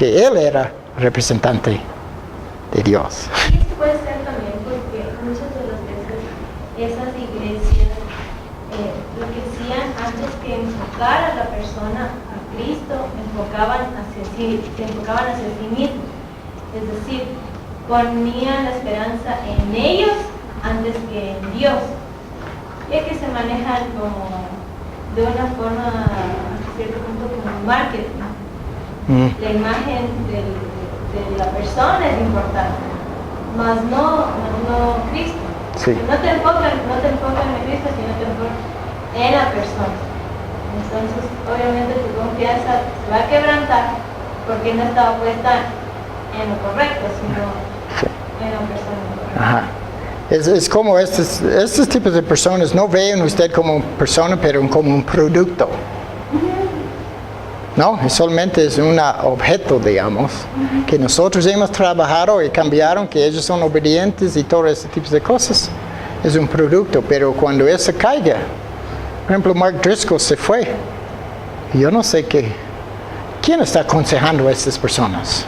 porque él era representante de Dios. Y esto puede ser también porque muchas de las veces esas iglesias lo que hacían antes que enfocar a la persona a Cristo, se enfocaban hacia sí mismos. Es decir, ponían la esperanza en ellos antes que en Dios. Ya que se manejan como de una forma, a cierto punto, como marketing. La imagen de la persona es importante, más no Cristo. Sí. No te enfocan en Cristo, sino te enfocan en la persona. Entonces, obviamente tu confianza se va a quebrantar porque no estaba puesta en lo correcto, sino en la persona incorrecta. Ajá. Es como estos tipos de personas no ven usted como persona, pero como un producto. No, solamente es un objeto, digamos, que nosotros hemos trabajado y cambiaron, que ellos son obedientes y todo ese tipo de cosas. Es un producto, pero cuando eso caiga, por ejemplo, Mark Driscoll se fue. Y yo no sé quién está aconsejando a estas personas.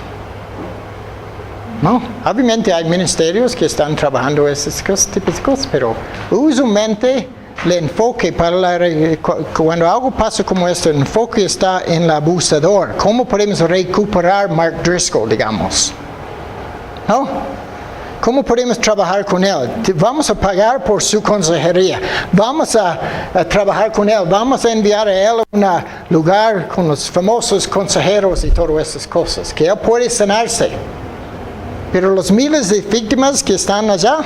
No, obviamente hay ministerios que están trabajando esos tipos de cosas, pero usualmente el enfoque cuando algo pasa como esto, el enfoque está en el abusador. ¿Cómo podemos recuperar Mark Driscoll, digamos? ¿No? ¿Cómo podemos trabajar con él? Vamos a pagar por su consejería. Vamos a trabajar con él. Vamos a enviar a él a un lugar con los famosos consejeros y todas esas cosas, que él puede sanarse. Pero los miles de víctimas que están allá,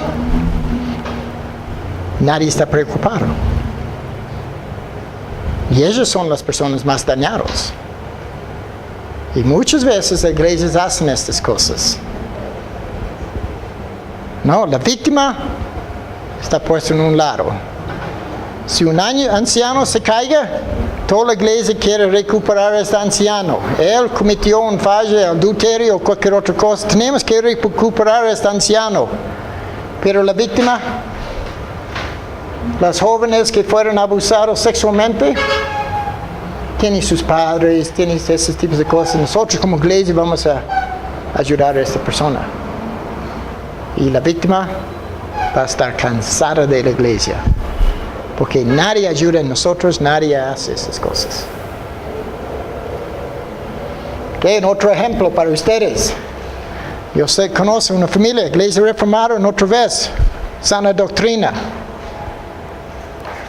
nadie está preocupado. Y ellos son las personas más dañadas. Y muchas veces las iglesias hacen estas cosas. No, la víctima está puesta en un lado. Si un anciano se caiga, toda la iglesia quiere recuperar a este anciano. Él cometió un fallo, adulterio o cualquier otra cosa. Tenemos que recuperar a este anciano. Pero la víctima, las jóvenes que fueron abusados sexualmente, tienen sus padres, tienen esos tipos de cosas. Nosotros como iglesia vamos a ayudar a esta persona. Y la víctima va a estar cansada de la iglesia. Porque nadie ayuda a nosotros, nadie hace esas cosas. Okay, otro ejemplo para ustedes. Yo sé, conozco una familia, iglesia reformada, otra vez, sana doctrina.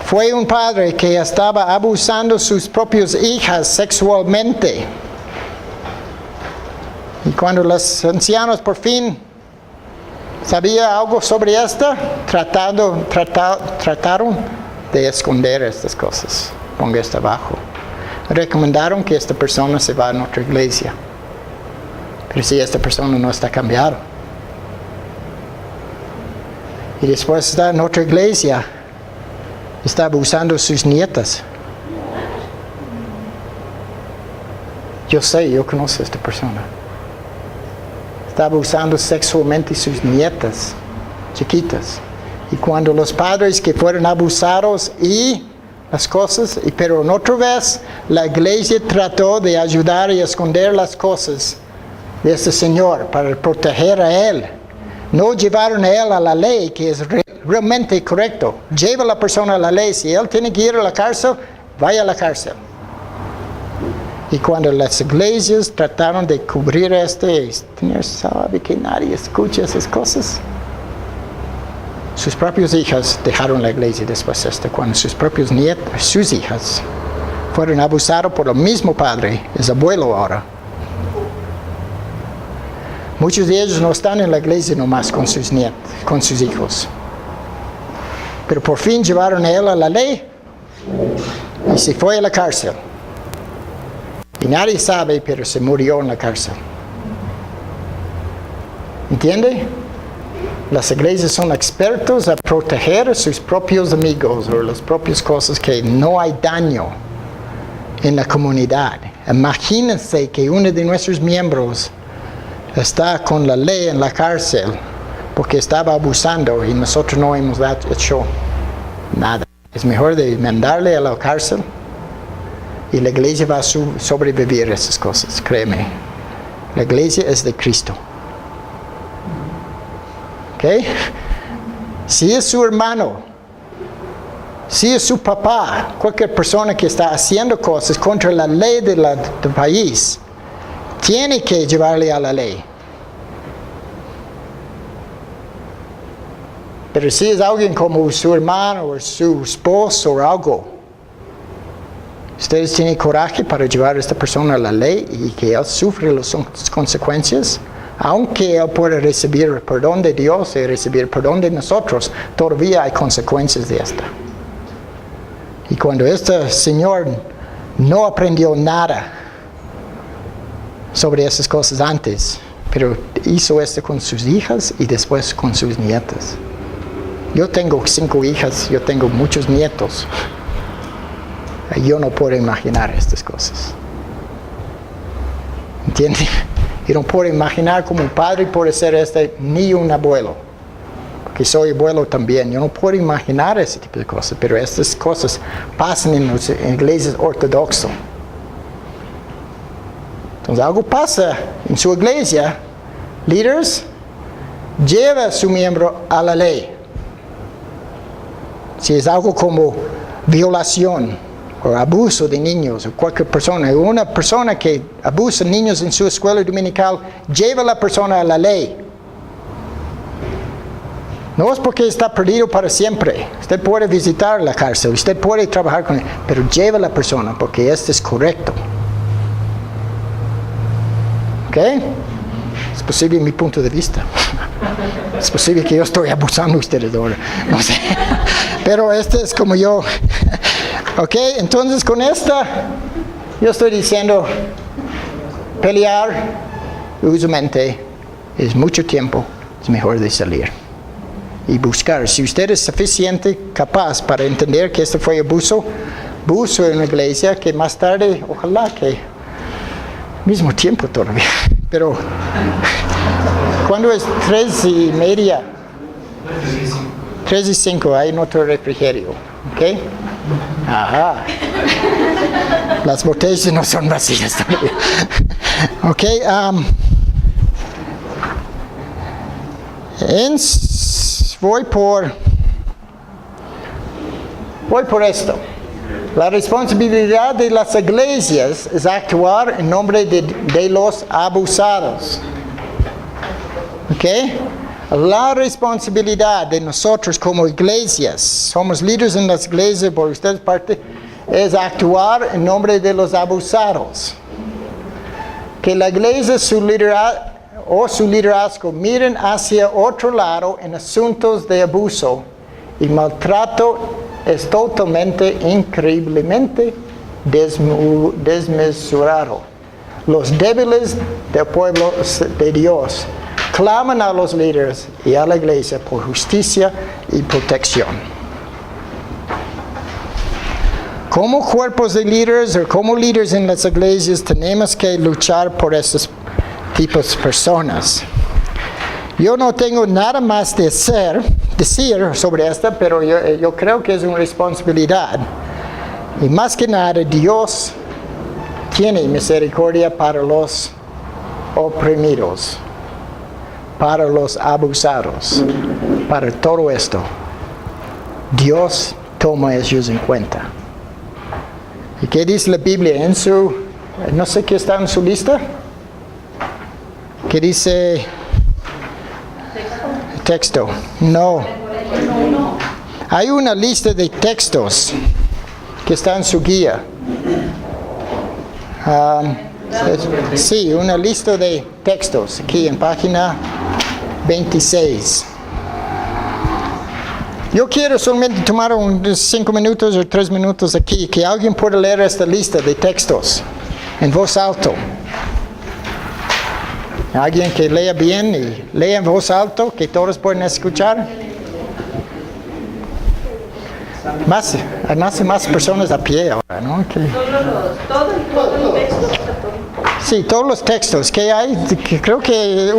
Fue un padre que estaba abusando de sus propias hijas sexualmente. Y cuando los ancianos por fin sabían algo sobre esto, trataron de esconder estas cosas. Ponga esto abajo. Recomendaron que esta persona se vaya a otra iglesia. Pero si esta persona no está cambiada. Y después está en otra iglesia. Está abusando de sus nietas. Yo sé, yo conozco a esta persona. Está abusando sexualmente de sus nietas chiquitas. Y cuando los padres que fueron abusados y las cosas, pero otra vez la iglesia trató de ayudar y esconder las cosas de este señor para proteger a él. No llevaron a él a la ley, que es realmente correcto. Lleva a la persona a la ley. Si él tiene que ir a la cárcel, vaya a la cárcel. Y cuando las iglesias trataron de cubrir el Señor sabe que nadie escucha esas cosas. Sus propias hijas dejaron la iglesia después de esto, cuando sus propios nietos, sus hijas, fueron abusados por el mismo padre, es abuelo ahora. Muchos de ellos no están en la iglesia nomás con sus nietos, con sus hijos. Pero por fin llevaron a él a la ley y se fue a la cárcel. Y nadie sabe, pero se murió en la cárcel. ¿Entiende? Las iglesias son expertos a proteger a sus propios amigos o las propias cosas que no hay daño en la comunidad. Imagínense que uno de nuestros miembros está con la ley en la cárcel porque estaba abusando y nosotros no hemos hecho nada. Es mejor de mandarle a la cárcel y la iglesia va a sobrevivir a esas cosas, créeme. La iglesia es de Cristo. ¿Ok? Si es su hermano, si es su papá, cualquier persona que está haciendo cosas contra la ley del país, tiene que llevarle a la ley. Pero si es alguien como su hermano o su esposo o algo, ustedes tienen coraje para llevar a esta persona a la ley y que él sufre las consecuencias, aunque él pueda recibir el perdón de Dios y recibir el perdón de nosotros, todavía hay consecuencias de esta. Y cuando este señor no aprendió nada sobre esas cosas antes, pero hizo esto con sus hijas y después con sus nietas. Yo tengo 5 hijas, yo tengo muchos nietos. Yo no puedo imaginar estas cosas. ¿Entiende? Yo no puedo imaginar como un padre puede ser ni un abuelo. Porque soy abuelo también. Yo no puedo imaginar ese tipo de cosas. Pero estas cosas pasan en las iglesias ortodoxas. Entonces algo pasa en su iglesia. Líderes, lleva a su miembro a la ley. Si es algo como violación o abuso de niños o cualquier persona, una persona que abusa niños en su escuela dominical, lleva a la persona a la ley. No es porque está perdido para siempre. Usted puede visitar la cárcel, usted puede trabajar con él, pero lleva a la persona porque esto es correcto. ¿Ok? Es posible mi punto de vista. Es posible que yo estoy abusando de ustedes ahora. No sé. Pero este es como yo. Ok, entonces con esta, yo estoy diciendo, pelear, usualmente, es mucho tiempo, es mejor de salir. Y buscar, si usted es suficiente, capaz para entender que esto fue abuso en la iglesia, que más tarde, ojalá que, mismo tiempo todavía, pero, ¿cuándo es 3:30? 3:05, hay otro refrigerio, ¿ok? Ajá. Las botellas no son vacías todavía. Ok, voy por esto. La responsabilidad de las iglesias es actuar en nombre de los abusados. ¿Ok? La responsabilidad de nosotros como iglesias, somos líderes en las iglesias, por ustedes parte, es actuar en nombre de los abusados. Que la iglesia su liderazgo miren hacia otro lado en asuntos de abuso y maltrato es totalmente, increíblemente desmesurado. Los débiles del pueblo de Dios claman a los líderes y a la iglesia por justicia y protección. Como cuerpos de líderes o como líderes en las iglesias tenemos que luchar por estos tipos de personas. Yo no tengo nada más de decir sobre esto, pero yo creo que es una responsabilidad. Y más que nada, Dios tiene misericordia para los oprimidos, para los abusados, para todo esto. Dios toma ellos en cuenta. ¿Y qué dice la Biblia en no sé qué está en su lista? ¿Qué dice? Texto. No. Hay una lista de textos que está en su guía. Sí, una lista de textos aquí en página 26. Yo quiero solamente tomar 5 minutos o 3 minutos aquí, que alguien pueda leer esta lista de textos en voz alta. Alguien que lea bien y lea en voz alta, que todos puedan escuchar. Hay más personas a pie ahora, ¿no? Todo el texto. Sí, todos los textos que hay, creo que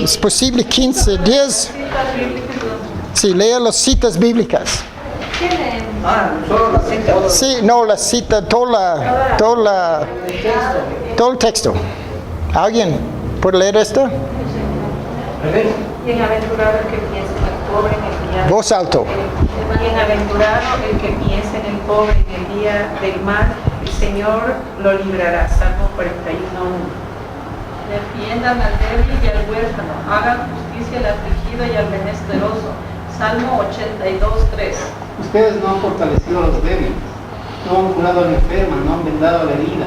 es posible 15, 10. Sí, lea las citas bíblicas. Solo las citas. Sí, no, la cita, todo el texto. ¿Alguien? puede leer esta? Bienaventurado el que piensa en el pobre en el día. Voz alto. Bienaventurado el que piensa en el pobre en el día del mal, el Señor lo librará. Salmo 41:1. Defiendan al débil y al huérfano, hagan justicia al afligido y al menesteroso. Salmo 82:3. Ustedes no han fortalecido a los débiles, no han curado a la enferma, no han vendado a la herida,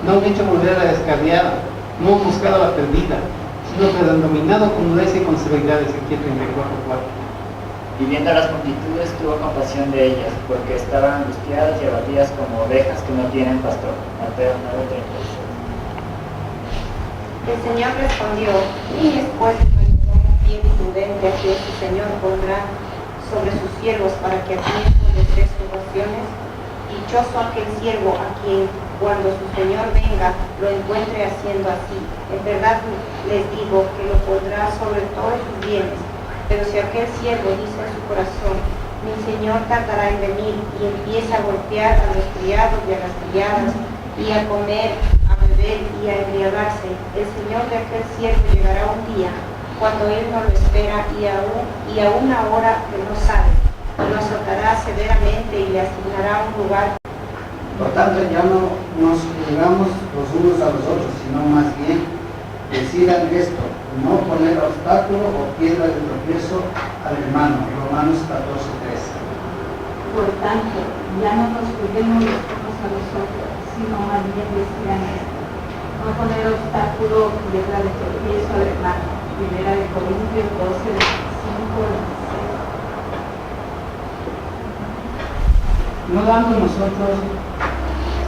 no han hecho volver a la descarriada, no han buscado a la perdida, sino que han dominado con dureza y con severidad. Ezequiel 34:4. Y viendo las multitudes tuvo compasión de ellas, porque estaban angustiadas y abatidas como ovejas que no tienen pastor. Mateo 9:36. El Señor respondió: ¿quién es pues el mayordomo fiel y prudente a quien su Señor pondrá sobre sus siervos para que atiendan de 3 oraciones? Dichoso aquel siervo a quien, cuando su Señor venga, lo encuentre haciendo así. En verdad les digo que lo pondrá sobre todos sus bienes. Pero si aquel siervo dice en su corazón: mi Señor tardará en venir, y empieza a golpear a los criados y a las criadas, y a comer, a beber y a embriagarse, el Señor de aquel siervo llegará un día, cuando él no lo espera y a una hora que no sabe, y lo azotará severamente y le asignará un lugar. Por tanto, ya no nos juzgamos los unos a los otros, sino más bien decidan esto: no poner obstáculo o piedra de tropiezo al hermano. Romanos 14:3. Por tanto, ya no nos juzguemos los unos a los otros, sino más bien decidan esto: no poner obstáculo o piedra de tropiezo al hermano. Primera de Corintios 12, 5 al 16. No dando nosotros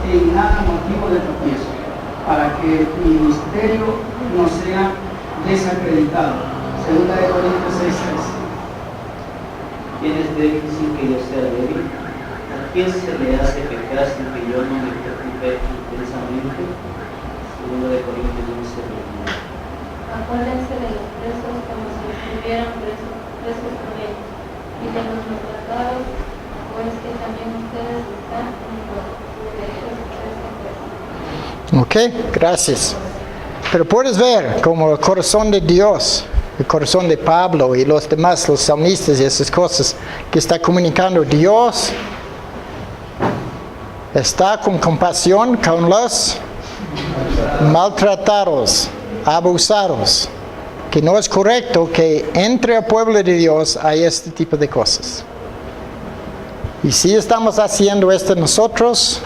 en nada motivo de tropiezo, para que el ministerio no sea desacreditado. Segunda de Corintios 6:13. ¿Quién es débil sin que yo sea débil? ¿A quién se le hace pecar sin que yo no me preocupe intensamente? Segunda de Corintios 11:29. Acuérdense de los presos como si estuvieran presos con ellos, y de los maltratados, pues que también ustedes están en los derechos. Ok, gracias. Pero puedes ver como el corazón de Dios, el corazón de Pablo y los demás, los salmistas y esas cosas, que está comunicando. Dios está con compasión con los maltratados, abusados, que no es correcto que entre el pueblo de Dios hay este tipo de cosas. Y si estamos haciendo esto nosotros,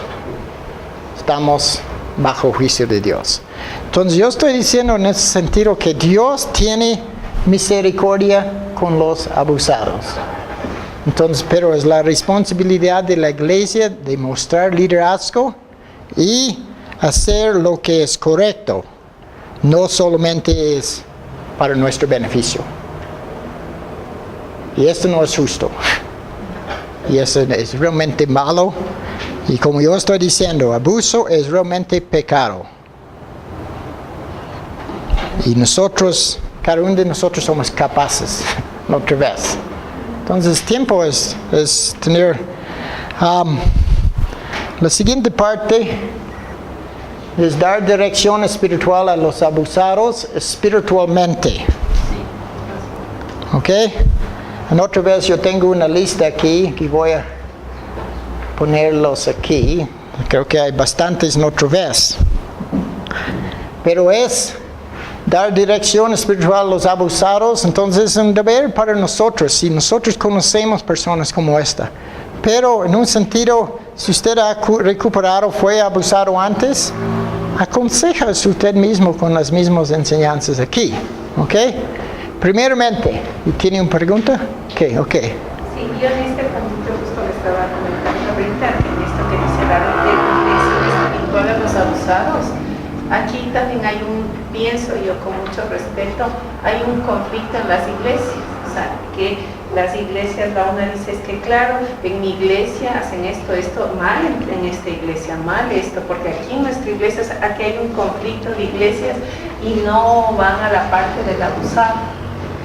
estamos bajo juicio de Dios. Entonces yo estoy diciendo en ese sentido que Dios tiene misericordia con los abusados. Entonces, pero es la responsabilidad de la iglesia de mostrar liderazgo y hacer lo que es correcto. No solamente es para nuestro beneficio. Y esto no es justo. Y eso es realmente malo. Y como yo estoy diciendo, abuso es realmente pecado. Y nosotros, cada uno de nosotros somos capaces, otra vez. Entonces, tiempo es tener... la siguiente parte es dar dirección espiritual a los abusados espiritualmente. ¿Ok? En otra vez yo tengo una lista aquí que voy a ponerlos aquí. Creo que hay bastantes en otra vez. Pero es dar dirección espiritual a los abusados. Entonces es un deber para nosotros. Si nosotros conocemos personas como esta. Pero en un sentido, si usted ha recuperado, fue abusado antes, aconseja usted mismo con las mismas enseñanzas aquí. ¿Ok? Primeramente, ¿tiene una pregunta? ¿Qué? Ok. Sí, yo en este punto justo le estaba comentando ahorita que en esto que dice la dirección espiritual a los abusados, aquí también hay pienso yo con mucho respeto, hay un conflicto en las iglesias. O sea, que las iglesias, la una dice es que claro, en mi iglesia hacen esto mal, en esta iglesia mal esto, porque aquí en nuestra iglesia, aquí hay un conflicto de iglesias y no van a la parte del abusado.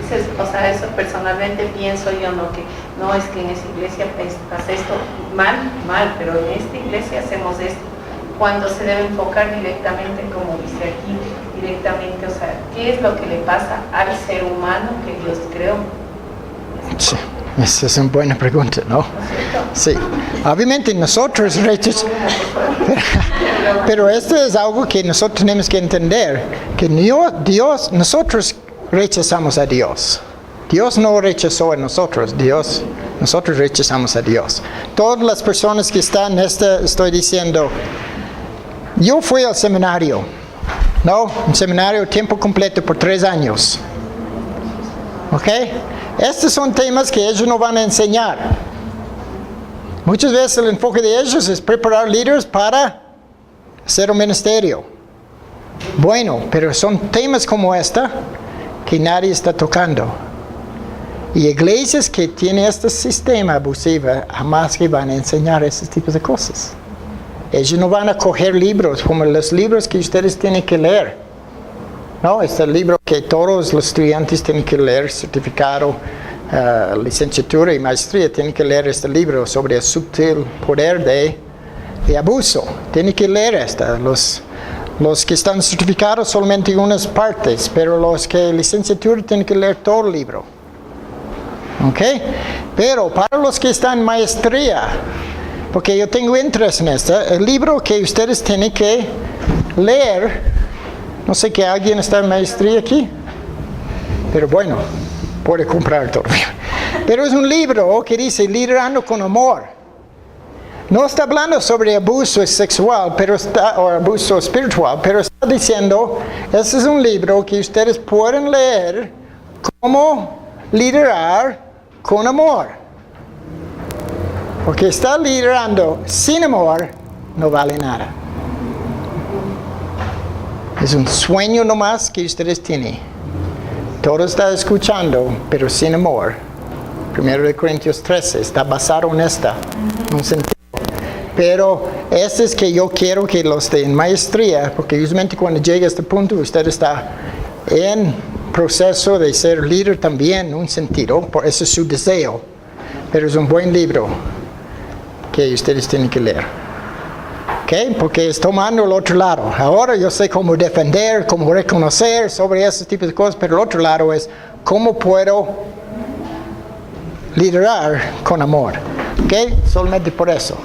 Dices, o sea, eso personalmente pienso yo, no, que no es que en esa iglesia pasa esto mal, pero en esta iglesia hacemos esto. cuando se debe enfocar directamente, como dice aquí, directamente, o sea, ¿qué es lo que le pasa al ser humano que Dios creó? Sí, esa es una buena pregunta, ¿no? Sí, obviamente nosotros pero esto es algo que nosotros tenemos que entender, que nosotros rechazamos a Dios. Dios no rechazó a nosotros, nosotros rechazamos a Dios. Todas las personas que están en estoy diciendo, yo fui al seminario, ¿no? Un seminario tiempo completo por 3 años. ¿Ok? Estos son temas que ellos no van a enseñar. Muchas veces el enfoque de ellos es preparar líderes para hacer un ministerio. Bueno, pero son temas como esta que nadie está tocando. Y iglesias que tienen este sistema abusivo jamás que van a enseñar esos tipos de cosas. Ellos no van a coger libros como los libros que ustedes tienen que leer. No, este libro que todos los estudiantes tienen que leer, certificado, licenciatura y maestría, tienen que leer este libro sobre el sutil poder de abuso. Tienen que leer esta. Los que están certificados solamente en unas partes, pero los que licenciatura tienen que leer todo el libro. ¿Ok? Pero para los que están en maestría, porque yo tengo interés en esto, el libro que ustedes tienen que leer, no sé que alguien está en maestría aquí, pero bueno, puede comprar todavía. Pero es un libro que dice liderando con amor. No está hablando sobre abuso sexual, o abuso espiritual, pero está diciendo, este es un libro que ustedes pueden leer cómo liderar con amor. Porque está liderando sin amor, no vale nada. Es un sueño nomás que ustedes tienen. Todo está escuchando, pero sin amor. 1 Corintios 13 está basado en un sentido. Pero este es que yo quiero que los de maestría, porque usualmente cuando llega a este punto, usted está en proceso de ser líder también, en un sentido, por eso es su deseo. Pero es un buen libro que ustedes tienen que leer. ¿Ok? Porque es tomando el otro lado. Ahora yo sé cómo defender, cómo reconocer sobre esos tipos de cosas, pero el otro lado es cómo puedo liderar con amor. ¿Ok? Solamente por eso.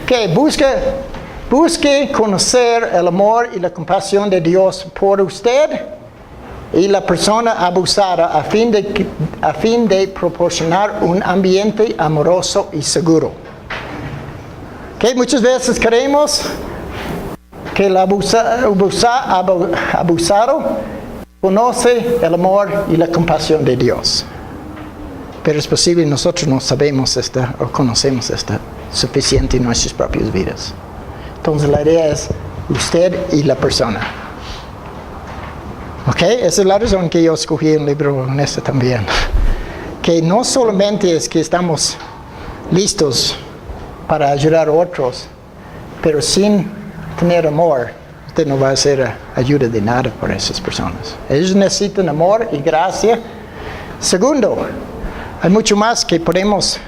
¿Ok? Busque conocer el amor y la compasión de Dios por usted y la persona abusada a fin de proporcionar un ambiente amoroso y seguro. ¿Okay? Muchas veces creemos que el abusado conoce el amor y la compasión de Dios. Pero es posible nosotros no sabemos o conocemos suficiente en nuestras propias vidas. Entonces la idea es usted y la persona. ¿Ok? Esa es la razón que yo escogí un libro en este también. Que no solamente es que estamos listos para ayudar a otros, pero sin tener amor, usted no va a hacer ayuda de nada por esas personas. Ellos necesitan amor y gracia. Segundo, hay mucho más que podemos,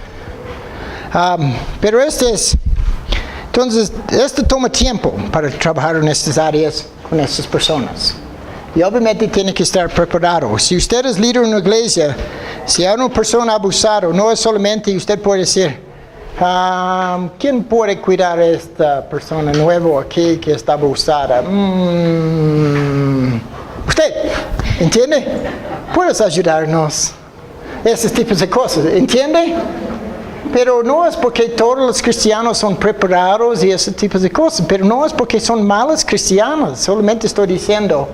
pero entonces, esto toma tiempo para trabajar en estas áreas con estas personas. Y obviamente tiene que estar preparado. Si usted es líder en una iglesia, si hay una persona abusada, no es solamente usted puede decir, ¿quién puede cuidar a esta persona nueva aquí que está abusada? Usted, ¿entiende? Puedes ayudarnos. Esos tipos de cosas, ¿entiende? Pero no es porque todos los cristianos son preparados y ese tipo de cosas, pero no es porque son malos cristianos. Solamente estoy diciendo,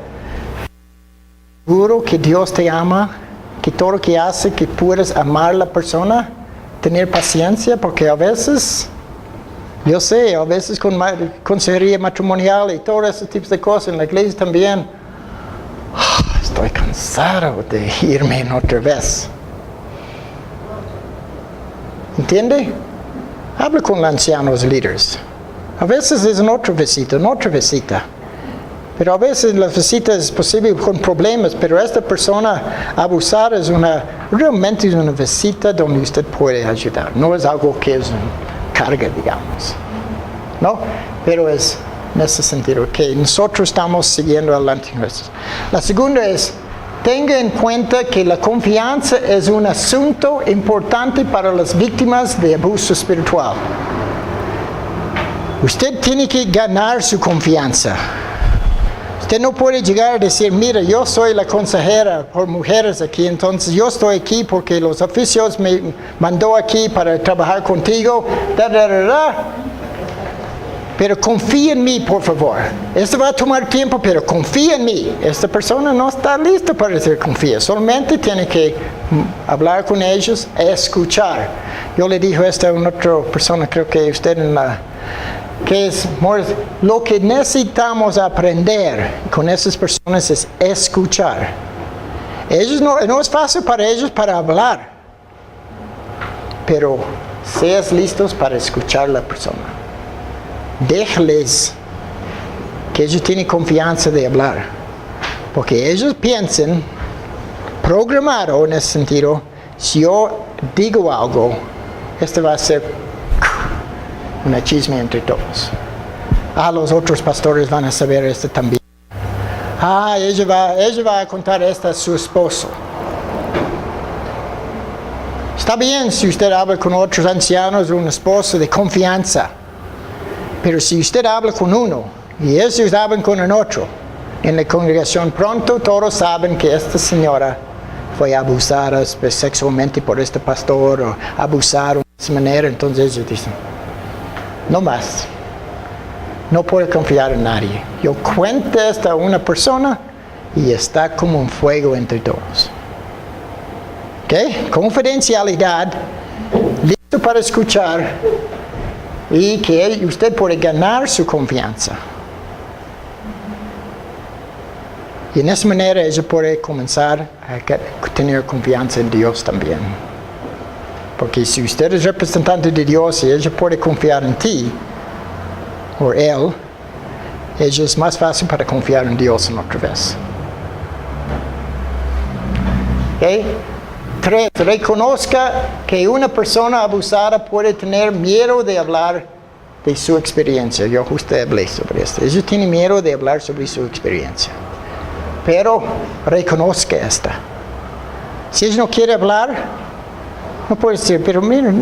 seguro que Dios te ama, que todo lo que hace, que puedes amar a la persona, tener paciencia, porque a veces, yo sé, a veces con consejería matrimonial y todos esos tipos de cosas en la iglesia también, estoy cansado de irme otra vez. ¿Entiende? Habla con los ancianos líderes. A veces es en otra visita. Pero a veces la visita es posible con problemas, pero esta persona abusada realmente es una visita donde usted puede ayudar. No es algo que es una carga, digamos. ¿No? Pero es en ese sentido, que nosotros estamos siguiendo al anticristo. La segunda es, tenga en cuenta que la confianza es un asunto importante para las víctimas de abuso espiritual. Usted tiene que ganar su confianza. Usted no puede llegar a decir, mira, yo soy la consejera por mujeres aquí, entonces yo estoy aquí porque los oficios me mandó aquí para trabajar contigo, Pero confía en mí, por favor. Esto va a tomar tiempo, pero confía en mí. Esta persona no está lista para decir confía. Solamente tiene que hablar con ellos, escuchar. Yo le dije esto a una otra persona, creo que usted que es lo que necesitamos aprender con esas personas es escuchar. Ellos no es fácil para ellos para hablar, pero seas listos para escuchar a la persona. Déjales que ellos tienen confianza de hablar, porque ellos piensan, programado en ese sentido, si yo digo algo, esto va a ser una chisme entre todos. Los otros pastores van a saber esto también. Ella va a contar esto a su esposo. Está bien si usted habla con otros ancianos o un esposo de confianza. Pero si usted habla con uno y ellos hablan con el otro, en la congregación pronto todos saben que esta señora fue abusada sexualmente por este pastor o abusada de esa manera, entonces ellos dicen, no más. No puedo confiar en nadie. Yo cuento esto a una persona y está como un fuego entre todos. ¿Ok? Confidencialidad, listo para escuchar y que usted puede ganar su confianza. Y en esa manera ella puede comenzar a tener confianza en Dios también. Porque si usted es representante de Dios y ella puede confiar en ti, o él, ella es más fácil para confiar en Dios en otra vez. ¿Okay? 3. Reconozca que una persona abusada puede tener miedo de hablar de su experiencia. Yo justo hablé sobre esto. Ella tiene miedo de hablar sobre su experiencia. Pero reconozca esta. Si ella no quiere hablar, no puede decir, pero mira,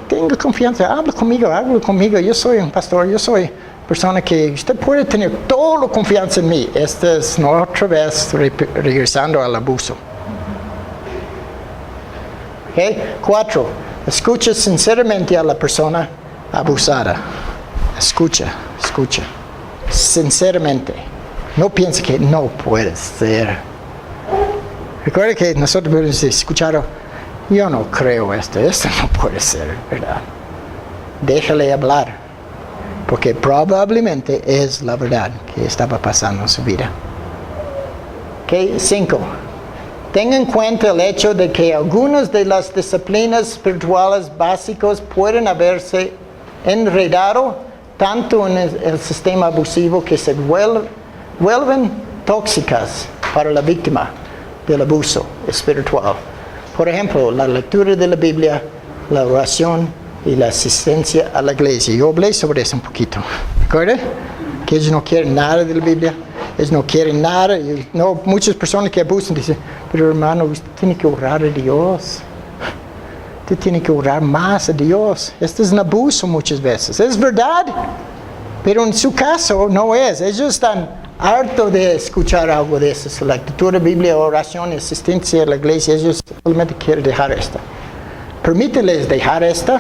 tenga confianza, habla conmigo, yo soy un pastor, yo soy persona que usted puede tener toda la confianza en mí. Esta es otra vez regresando al abuso. Okay. 4. Escucha sinceramente a la persona abusada. Escucha. Sinceramente. No piense que no puede ser. Recuerda que nosotros hemos escuchado, yo no creo esto no puede ser, ¿verdad? Déjale hablar, porque probablemente es la verdad que estaba pasando en su vida. Okay. 5. Tenga en cuenta el hecho de que algunas de las disciplinas espirituales básicas pueden haberse enredado tanto en el sistema abusivo que se vuelven tóxicas para la víctima del abuso espiritual. Por ejemplo, la lectura de la Biblia, la oración y la asistencia a la iglesia. Yo hablé sobre eso un poquito. ¿Recuerda? Que ellos no quieren nada de la Biblia. Ellos no quieren nada. Muchas personas que abusan dicen, pero hermano, usted tiene que orar a Dios. Usted tiene que orar más a Dios. Esto es un abuso muchas veces. Es verdad. Pero en su caso no es. Ellos están hartos de escuchar algo de eso. La lectura, Biblia, oración, asistencia a la iglesia. Ellos solamente quieren dejar esto. Permíteles dejar esto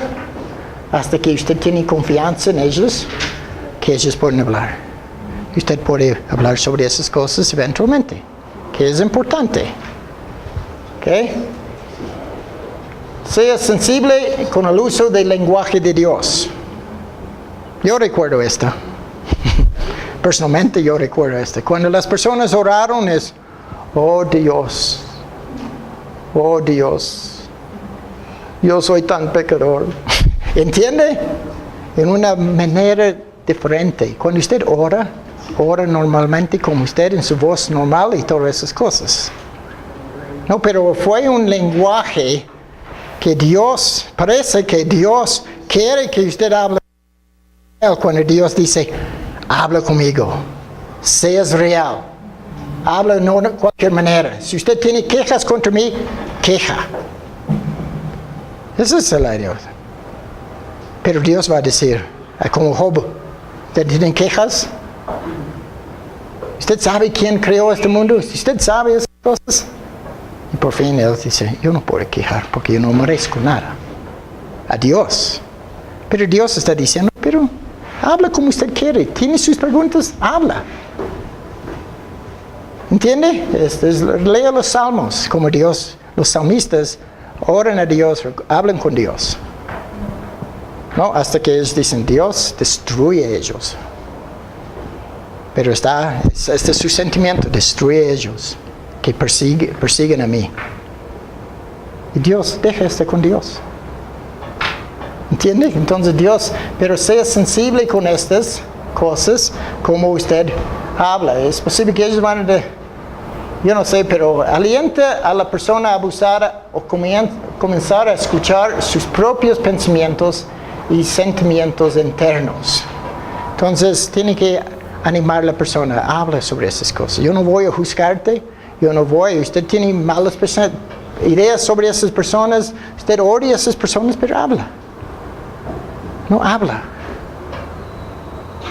hasta que usted tiene confianza en ellos, que ellos pueden hablar. Usted puede hablar sobre esas cosas eventualmente, que es importante. ¿Okay? Sea sensible con el uso del lenguaje de Dios. Yo recuerdo esto. Personalmente yo recuerdo esto. Cuando las personas oraron es, oh Dios, yo soy tan pecador. ¿Entiende? En una manera diferente. Cuando usted ora normalmente como usted en su voz normal y todas esas cosas. No, pero fue un lenguaje que parece que Dios quiere que usted hable cuando Dios dice, habla conmigo. Seas real. Habla no de cualquier manera. Si usted tiene quejas contra mí, queja. Esa es la Dios. Pero Dios va a decir, como Job, ¿usted tiene quejas? ¿Usted sabe quién creó este mundo? ¿Usted sabe esas cosas? Y por fin Él dice, yo no puedo quejar porque yo no merezco nada. A Dios. Pero Dios está diciendo, pero habla como usted quiere. ¿Tiene sus preguntas? Habla. ¿Entiende? Lea los salmos como Dios. Los salmistas oran a Dios, hablan con Dios. ¿No? Hasta que ellos dicen, Dios destruye a ellos. Pero este es su sentimiento, destruye a ellos, que persiguen a mí. Y Dios, deja esto con Dios. ¿Entiende? Entonces Dios, pero sea sensible con estas cosas como usted habla. Es posible que ellos van a, yo no sé, pero alienta a la persona abusada o comenzar a escuchar sus propios pensamientos y sentimientos internos. Entonces tiene que animar a la persona, habla sobre esas cosas. Yo no voy a juzgarte, usted tiene malas ideas sobre esas personas, usted odia a esas personas, pero habla. No habla.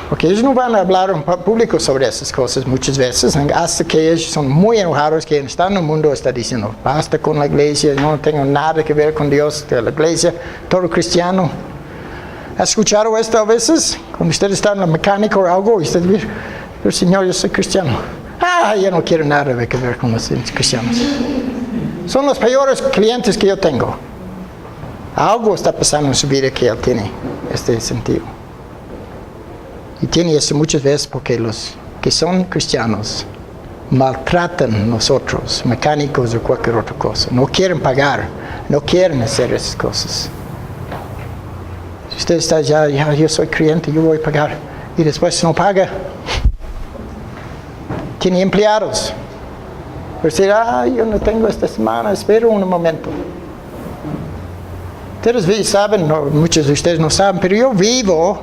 Porque ellos no van a hablar en público sobre esas cosas muchas veces, hasta que ellos son muy enojados, que están en el mundo, está diciendo, basta con la iglesia, no tengo nada que ver con Dios, de la iglesia, todo cristiano. ¿Has escuchado esto a veces? Cuando usted está en la mecánica o algo, y usted dice, pero Señor, yo soy cristiano. Yo no quiero nada que ver con los cristianos. Son los peores clientes que yo tengo. Algo está pasando en su vida que él tiene este sentido. Y tiene eso muchas veces porque los que son cristianos maltratan a nosotros, mecánicos o cualquier otra cosa. No quieren pagar, no quieren hacer esas cosas. Si usted está ya yo soy creyente, yo voy a pagar. Y después no paga. Tiene empleados. Por decir, yo no tengo esta semana, espero un momento. Ustedes saben, muchos de ustedes no saben, pero yo vivo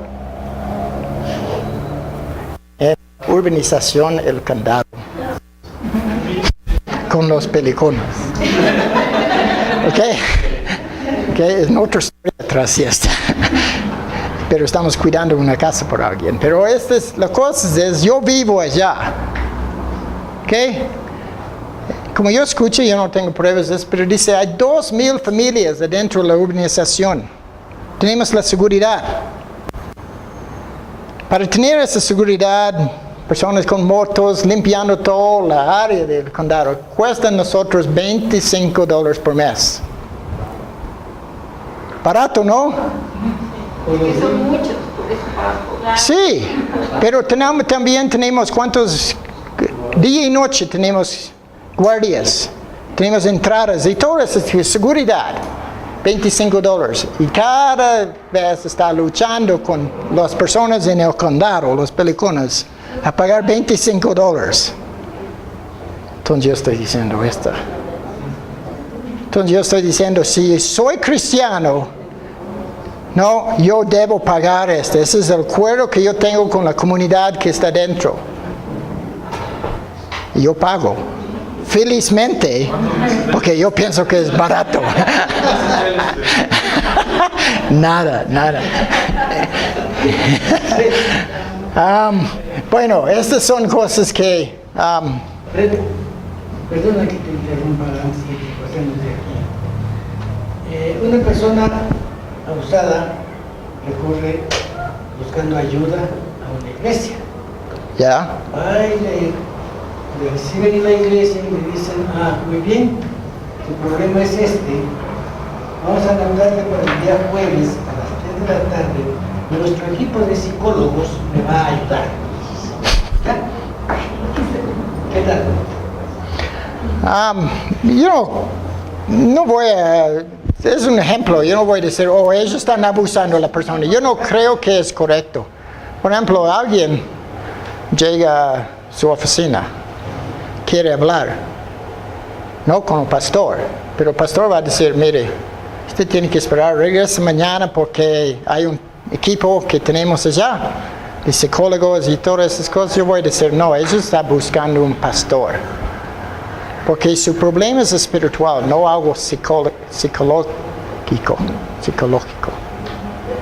en la urbanización El Condado con los pelicones. ¿Ok? Es otra historia atrás de esta. Pero estamos cuidando una casa por alguien. Pero la cosa es, yo vivo allá. ¿Ok? Como yo escucho, yo no tengo pruebas de eso, pero dice, hay 2,000 familias adentro de la urbanización. Tenemos la seguridad. Para tener esa seguridad, personas con motos limpiando toda la área del condado, cuesta a nosotros $25 por mes. Barato, ¿no? Porque son muchos, por eso para jugar. Sí, pero también tenemos día y noche tenemos guardias, tenemos entradas y toda esa seguridad, $25. Y cada vez está luchando con las personas en el condado, los pelicones, a pagar $25. Entonces yo estoy diciendo esto. Entonces yo estoy diciendo, si soy cristiano, no, yo debo pagar esto. Ese es el acuerdo que yo tengo con la comunidad que está dentro. Y yo pago. Felizmente, porque yo pienso que es barato. Nada. Bueno, estas son cosas que... Perdona que te interrumpa antes de que pasemos de aquí. Una persona abusada recurre buscando ayuda a una iglesia. ¿Ya? Le reciben en la iglesia y le dicen, muy bien, tu problema es este. Vamos a mandarte para el día jueves a las 3 de la tarde. Nuestro equipo de psicólogos me va a ayudar. ¿Qué tal? Yo no voy a... Es un ejemplo, yo no voy a decir, ellos están abusando de la persona. Yo no creo que es correcto. Por ejemplo, alguien llega a su oficina, quiere hablar, no con el pastor, pero el pastor va a decir, mire, usted tiene que esperar, regrese mañana porque hay un equipo que tenemos allá de psicólogos y todas esas cosas, yo voy a decir, no, ellos están buscando un pastor. Porque su problema es espiritual, no algo psicológico.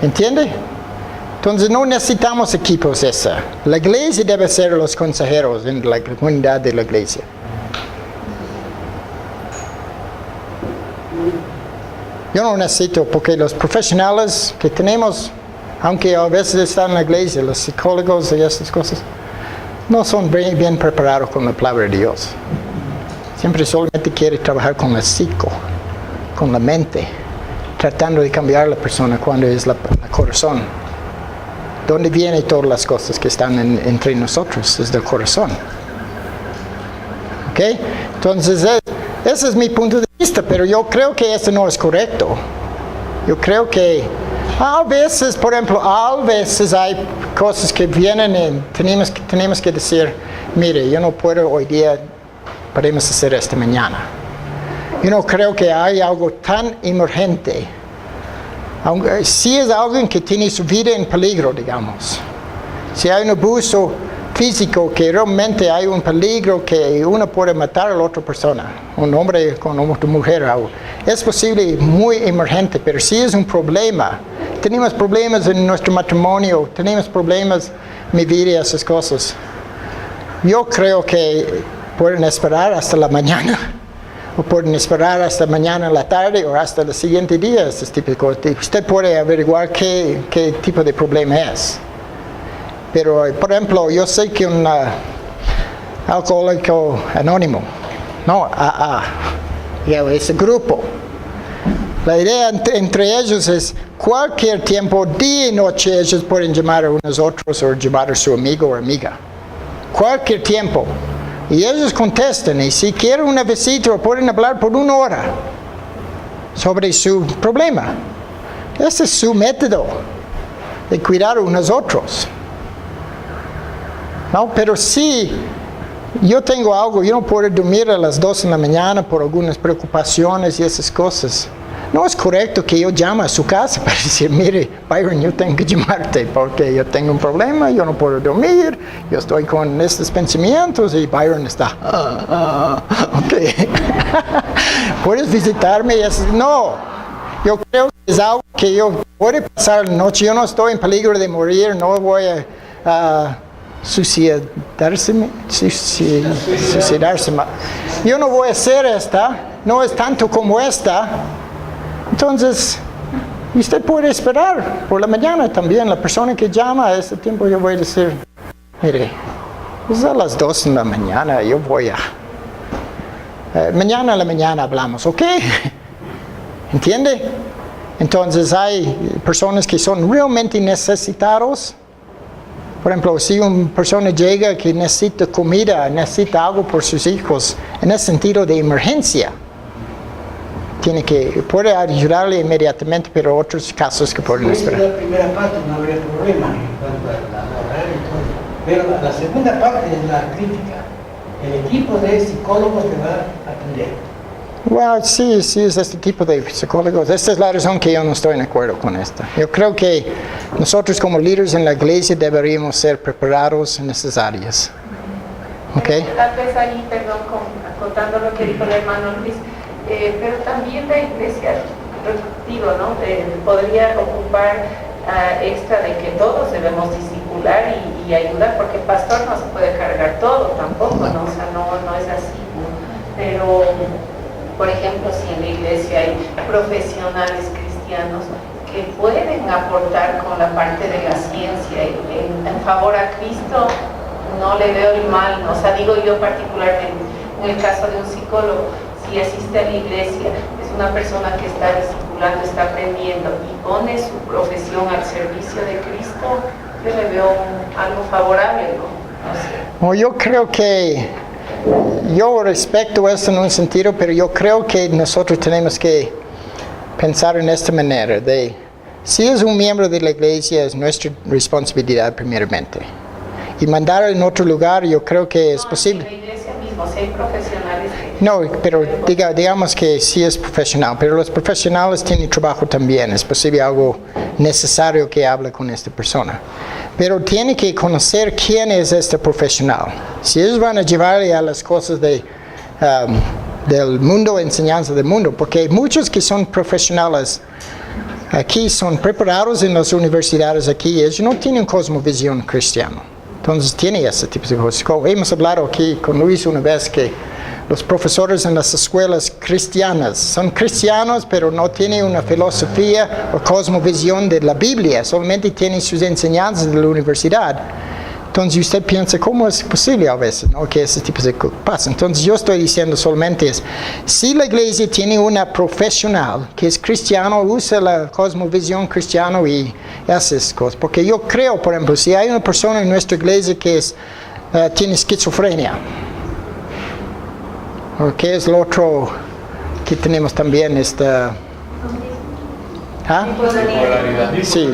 ¿Entiende? Entonces no necesitamos equipos esa. La iglesia debe ser los consejeros en la comunidad de la iglesia. Yo no necesito, porque los profesionales que tenemos, aunque a veces están en la iglesia, los psicólogos y estas cosas, no son bien preparados con la palabra de Dios. Siempre solamente quiere trabajar con el psico, con la mente, tratando de cambiar a la persona cuando es el corazón. ¿Dónde vienen todas las cosas que están entre nosotros? Es del corazón. ¿Ok? Entonces, ese es mi punto de vista, pero yo creo que eso no es correcto. Yo creo que a veces, por ejemplo, a veces hay cosas que vienen y tenemos que decir, mire, yo no puedo hoy día, podemos hacer esto mañana. Yo no creo que hay algo tan emergente. Si es alguien que tiene su vida en peligro, digamos. Si hay un abuso físico que realmente hay un peligro que uno puede matar a la otra persona, un hombre con una mujer, es posible muy emergente, pero si es un problema, tenemos problemas en nuestro matrimonio, tenemos problemas en mi vida y esas cosas. Yo creo que pueden esperar hasta la mañana, o pueden esperar hasta mañana en la tarde o hasta el siguiente día, este tipo de cosas. Usted puede averiguar qué tipo de problema es. Pero, por ejemplo, yo sé que un alcohólico anónimo, no, AA, ese grupo, la idea entre ellos es cualquier tiempo, día y noche, ellos pueden llamar a unos otros o llamar a su amigo o amiga. Cualquier tiempo. Y ellos contestan, y si quieren una visita, pueden hablar por 1 hora sobre su problema. Ese es su método de cuidar a unos otros. No, pero si yo tengo algo, yo no puedo dormir a las 2 de la mañana por algunas preocupaciones y esas cosas. No es correcto que yo llame a su casa para decir, mire, Byron, yo tengo que llamarte porque yo tengo un problema, yo no puedo dormir, yo estoy con estos pensamientos y Byron está, ok. ¿Puedes visitarme? No, yo creo que es algo que yo puedo pasar la noche, yo no estoy en peligro de morir, no voy a suicidarse. Yo no voy a hacer esta, no es tanto como esta. Entonces, usted puede esperar por la mañana también. La persona que llama a ese tiempo, yo voy a decir, mire, es a las 2 de la mañana, yo voy a... mañana a la mañana hablamos, ¿ok? ¿Entiende? Entonces hay personas que son realmente necesitados. Por ejemplo, si una persona llega que necesita comida, necesita algo por sus hijos, en ese sentido de emergencia, puede ayudarle inmediatamente, pero otros casos que pueden esperar. La primera parte no habría problema en cuanto a orar y todo, pero la segunda parte es la crítica. El equipo de psicólogos te va a atender. Bueno, sí, es este tipo de psicólogos. Esta es la razón que yo no estoy de acuerdo con esto. Yo creo que nosotros como líderes en la iglesia deberíamos ser preparados en esas áreas. ¿Ok? Tal vez ahí, perdón, acotando lo que dijo el hermano Luis, pero también la iglesia, digo, ¿no? Podría ocupar extra de que todos debemos discipular y ayudar, porque el pastor no se puede cargar todo tampoco, ¿no? O sea, no es así, ¿no? Pero, por ejemplo, si en la iglesia hay profesionales cristianos que pueden aportar con la parte de la ciencia en favor a Cristo, no le veo el mal, ¿no? O sea, digo yo particularmente, en el caso de un psicólogo, si asiste a la iglesia, es una persona que está discipulando, está aprendiendo y pone su profesión al servicio de Cristo, yo le veo algo favorable, ¿no? Yo creo que, yo respeto eso en un sentido, pero yo creo que nosotros tenemos que pensar en esta manera, si es un miembro de la iglesia, es nuestra responsabilidad primeramente. Y mandar en otro lugar, yo creo que es posible. En la iglesia mismo, como si hay profesionales que... No, pero digamos que sí es profesional, pero los profesionales tienen trabajo también. Es posible algo necesario que hable con esta persona. Pero tiene que conocer quién es este profesional. Si ellos van a llevarle a las cosas del mundo, enseñanza del mundo, porque muchos que son profesionales aquí son preparados en las universidades aquí, ellos no tienen cosmovisión cristiana. Entonces tiene ese tipo de cosas. Hemos hablado aquí con Luis una vez que los profesores en las escuelas cristianas son cristianos, pero no tienen una filosofía o cosmovisión de la Biblia, solamente tienen sus enseñanzas de la universidad. Entonces usted piensa, ¿cómo es posible a veces, ¿no?, que ese tipo de cosas pasen? Entonces yo estoy diciendo solamente es, si la iglesia tiene una profesional que es cristiano, usa la cosmovisión cristiana y esas cosas. Porque yo creo, por ejemplo, si hay una persona en nuestra iglesia que tiene esquizofrenia, o que es lo otro que tenemos también, Bipolaridad. Sí.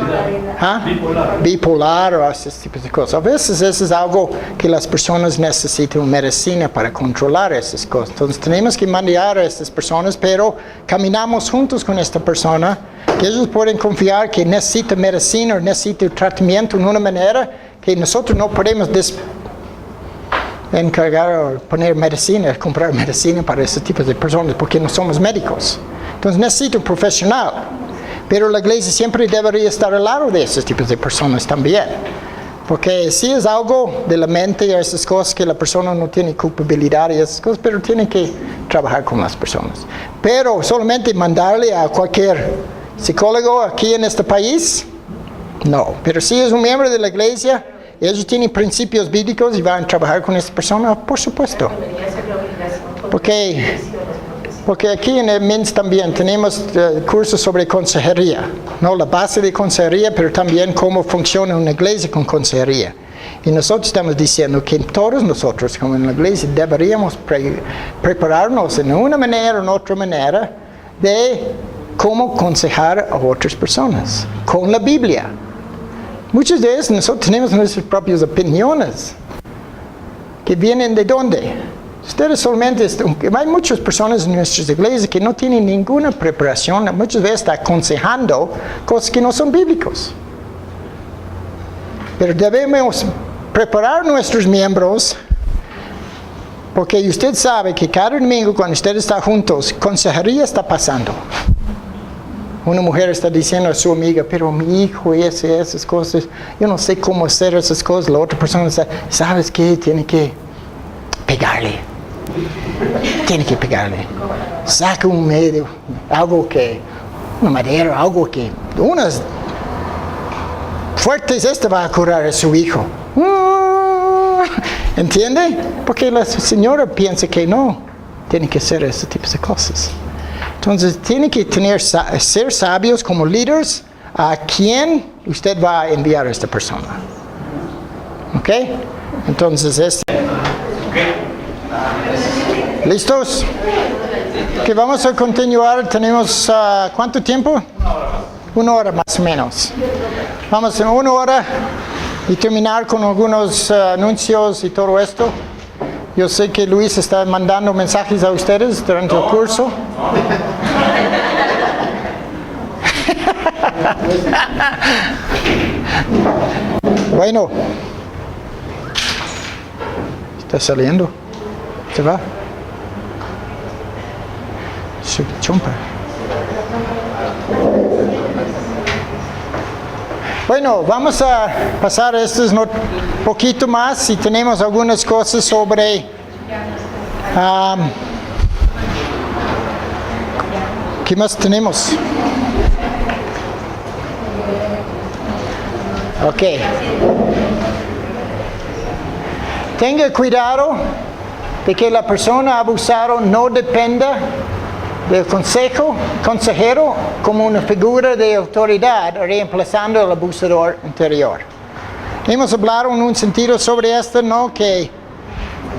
Bipolar o ese tipo de cosas. A veces eso es algo que las personas necesitan medicina para controlar esas cosas. Entonces tenemos que mandar a estas personas, pero caminamos juntos con esta persona, que ellos pueden confiar que necesita medicina o necesita tratamiento en una manera que nosotros no podemos encargar o poner medicina, comprar medicina para ese tipo de personas, porque no somos médicos. Entonces necesita un profesional. Pero la iglesia siempre debería estar al lado de esos tipos de personas también. Porque si es algo de la mente y esas cosas que la persona no tiene culpabilidad y esas cosas, pero tiene que trabajar con las personas. Pero solamente mandarle a cualquier psicólogo aquí en este país, no. Pero si es un miembro de la iglesia, ellos tienen principios bíblicos y van a trabajar con esta persona, por supuesto. Porque aquí en el MINS también tenemos cursos sobre consejería, no la base de consejería, pero también cómo funciona una iglesia con consejería. Y nosotros estamos diciendo que todos nosotros, como en la iglesia, deberíamos prepararnos en una manera o en otra manera de cómo aconsejar a otras personas con la Biblia. Muchas veces nosotros tenemos nuestras propias opiniones, que vienen de dónde. Ustedes solamente, hay muchas personas en nuestras iglesias que no tienen ninguna preparación, muchas veces están aconsejando cosas que no son bíblicos. Pero debemos preparar nuestros miembros, porque usted sabe que cada domingo cuando ustedes están juntos, consejería está pasando. Una mujer está diciendo a su amiga, pero mi hijo y esas cosas, yo no sé cómo hacer esas cosas. La otra persona está, ¿sabes qué? Tiene que pegarle. Tiene que pegarle. Saca un medio, algo que, una madera, algo que, unas fuertes, va a curar a su hijo. ¿Entiende? Porque la señora piensa que no, tiene que hacer ese tipo de cosas. Entonces, tiene que ser sabios como líderes a quién usted va a enviar a esta persona. ¿Ok? Entonces, ¿listos? Que vamos a continuar. Tenemos, ¿cuánto tiempo? 1 hora más o menos. Vamos en 1 hora y terminar con algunos anuncios y todo esto. Yo sé que Luis está mandando mensajes a ustedes durante el curso. Bueno. ¿Está saliendo? ¿Se va? Chumpa. Bueno, vamos a pasar esto un poquito más y tenemos algunas cosas sobre ¿qué más tenemos? Ok. Tenga cuidado de que la persona abusada no dependa del consejero como una figura de autoridad, reemplazando al abusador anterior. Hemos hablado en un sentido sobre esto, ¿no? Que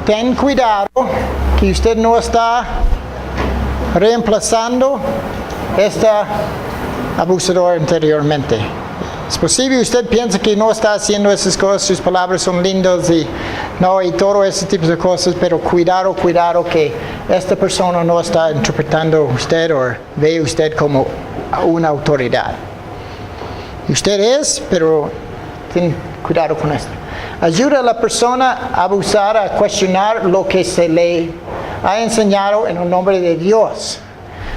ten cuidado que usted no está reemplazando este abusador anteriormente. Es posible usted piensa que no está haciendo esas cosas, sus palabras son lindas y No, y todo ese tipo de cosas, pero cuidado que esta persona no está interpretando a usted o ve a usted como una autoridad. Usted es, pero ten cuidado con esto. Ayuda a la persona a abusar, a cuestionar lo que se le ha enseñado en el nombre de Dios.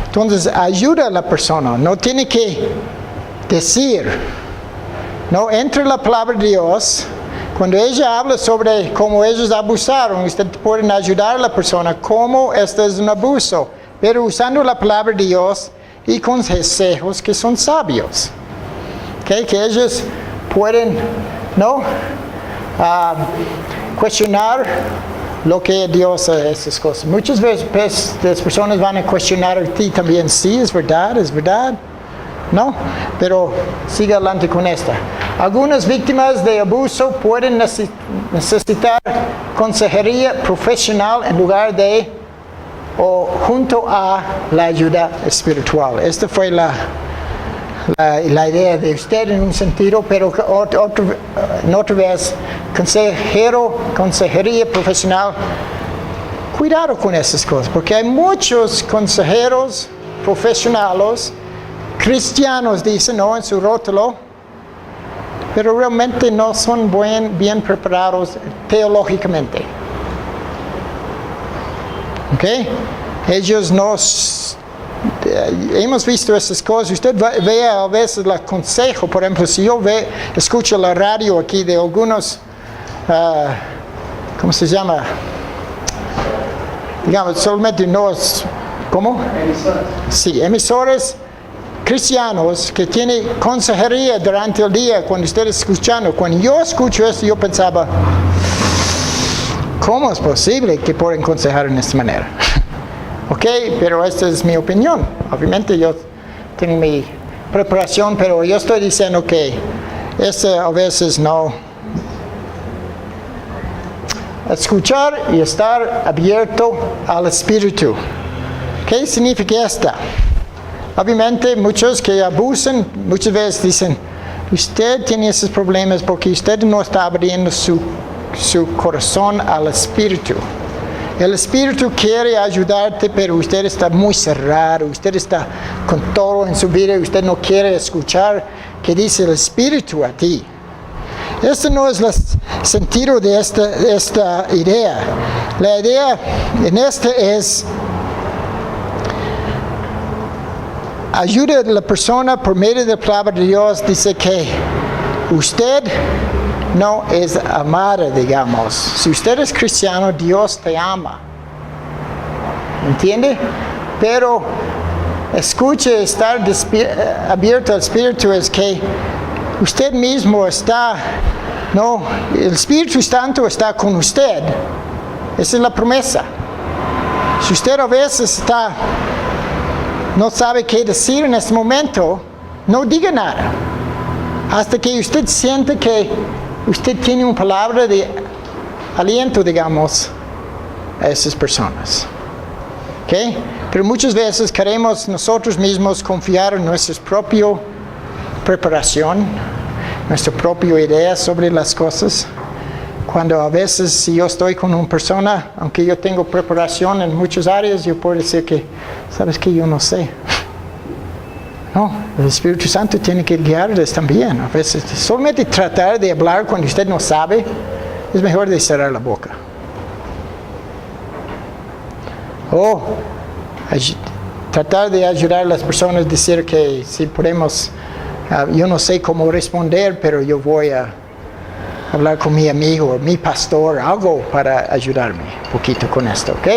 Entonces, ayuda a la persona. No tiene que decir. No, entre la palabra de Dios. Cuando ella habla sobre cómo ellos abusaron, usted puede ayudar a la persona cómo esto es un abuso, pero usando la palabra de Dios y consejos que son sabios. ¿Okay? Que ellos pueden, ¿no? Cuestionar lo que Dios hace, esas cosas. Muchas veces las personas van a cuestionar a ti también, sí, es verdad, ¿no? Pero sigue adelante con esta. Algunas víctimas de abuso pueden necesitar consejería profesional en lugar de o junto a la ayuda espiritual. Esta fue la idea de usted en un sentido, pero en otra vez, consejería profesional. Cuidado con esas cosas, porque hay muchos consejeros profesionales cristianos, dicen, ¿no? En su rótulo, pero realmente no son bien preparados teológicamente. ¿Ok? Ellos hemos visto esas cosas. Usted ve a veces el consejo, por ejemplo, si yo escucho la radio aquí de algunos, ¿cómo se llama? Digamos, solamente no es, ¿cómo? Emisoras. Sí, emisoras cristianos que tienen consejería durante el día cuando usted está escuchando. Cuando yo escucho esto, yo pensaba, ¿cómo es posible que puedan aconsejar en esta manera? Ok, pero esta es mi opinión. Obviamente yo tengo mi preparación, pero yo estoy diciendo que a veces no. Escuchar y estar abierto al Espíritu. ¿Qué significa esta? Obviamente muchos que abusan, muchas veces dicen, usted tiene esos problemas porque usted no está abriendo su corazón al Espíritu. El Espíritu quiere ayudarte, pero usted está muy cerrado, usted está con todo en su vida y usted no quiere escuchar qué dice el Espíritu a ti. Este no es el sentido de esta idea. La idea en este es ayuda a la persona por medio de la palabra de Dios. Dice que usted no es amada, digamos. Si usted es cristiano, Dios te ama. ¿Entiende? Pero escuche, estar abierto al Espíritu es que usted mismo está, no, el Espíritu Santo está con usted. Esa es la promesa. Si usted a veces no sabe qué decir en este momento, no diga nada. Hasta que usted siente que usted tiene una palabra de aliento, digamos, a esas personas. ¿Ok? Pero muchas veces queremos nosotros mismos confiar en nuestra propia preparación, nuestra propia idea sobre las cosas. Cuando a veces si yo estoy con una persona, aunque yo tengo preparación en muchas áreas, yo puedo decir que, ¿sabes qué? Yo no sé. No, el Espíritu Santo tiene que guiarles también. A veces solamente tratar de hablar cuando usted no sabe, es mejor de cerrar la boca. O tratar de ayudar a las personas, decir que si podemos, yo no sé cómo responder, pero yo voy a hablar con mi amigo o mi pastor, algo para ayudarme un poquito con esto, ¿ok?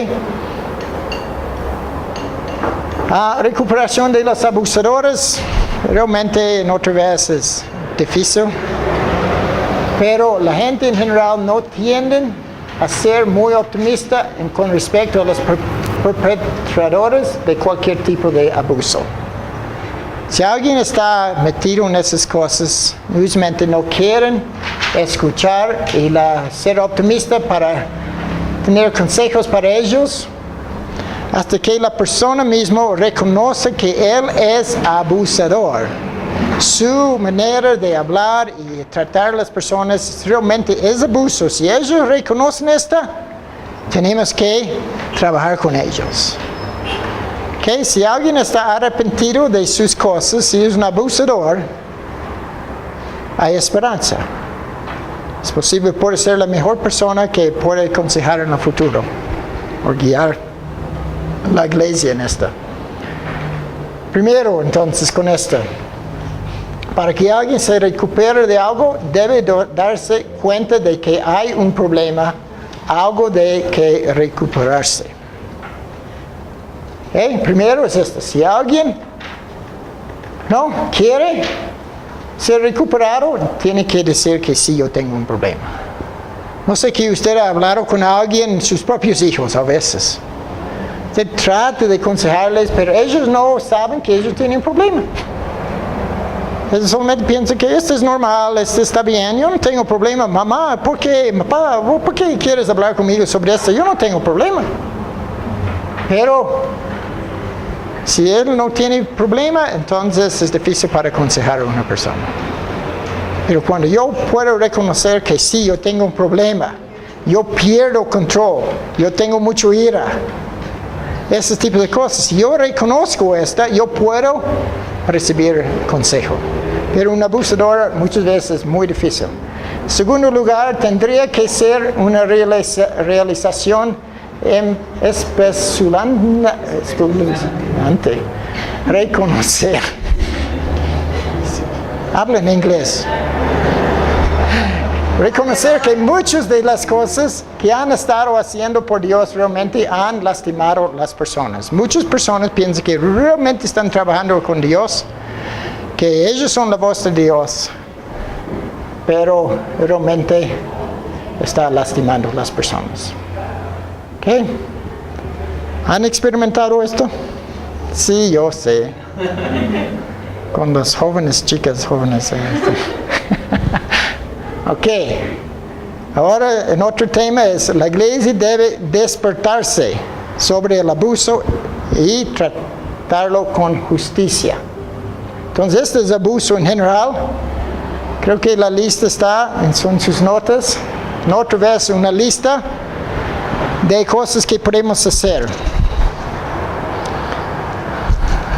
Recuperación de los abusadores, realmente en otra vez es difícil, pero la gente en general no tienden a ser muy optimista con respecto a los perpetradores de cualquier tipo de abuso. Si alguien está metido en esas cosas, usualmente no quieren escuchar y ser optimista para tener consejos para ellos, hasta que la persona misma reconoce que él es abusador. Su manera de hablar y y tratar a las personas realmente es abuso. Si ellos reconocen esto, tenemos que trabajar con ellos. Okay? Si alguien está arrepentido de sus cosas, si es un abusador, hay esperanza. Es posible, puede ser la mejor persona que puede aconsejar en el futuro o guiar la iglesia en esta. Primero, entonces, con esto, para que alguien se recupere de algo, debe darse cuenta de que hay un problema, algo de que recuperarse. ¿Okay? Primero es esto, si alguien no quiere ser recuperado, tiene que decir que sí, yo tengo un problema. No sé que usted ha hablado con alguien, sus propios hijos a veces. Usted trata de aconsejarles, pero ellos no saben que ellos tienen un problema. Ellos solamente piensan que esto es normal, esto está bien, yo no tengo problema. Mamá, ¿por qué? Papá, ¿por qué quieres hablar conmigo sobre esto? Yo no tengo problema. Pero si él no tiene problema, entonces es difícil para aconsejar a una persona. Pero cuando yo puedo reconocer que sí, yo tengo un problema, yo pierdo control, yo tengo mucha ira, ese tipo de cosas, si yo reconozco esto, yo puedo recibir consejo. Pero un abusador muchas veces es muy difícil. En segundo lugar, tendría que ser una realización espeluznante. Reconocer. Habla en inglés. Reconocer que muchas de las cosas que han estado haciendo por Dios realmente han lastimado a las personas. Muchas personas piensan que realmente están trabajando con Dios, que ellos son la voz de Dios, pero realmente está lastimando a las personas. ¿Ok? ¿Han experimentado esto? Sí, yo sé. Con las jóvenes, chicas jóvenes. Ok. Ahora, en otro tema es, la iglesia debe despertarse sobre el abuso y tratarlo con justicia. Entonces, este es abuso en general. Creo que la lista está en sus notas. En otra vez, una lista de cosas que podemos hacer.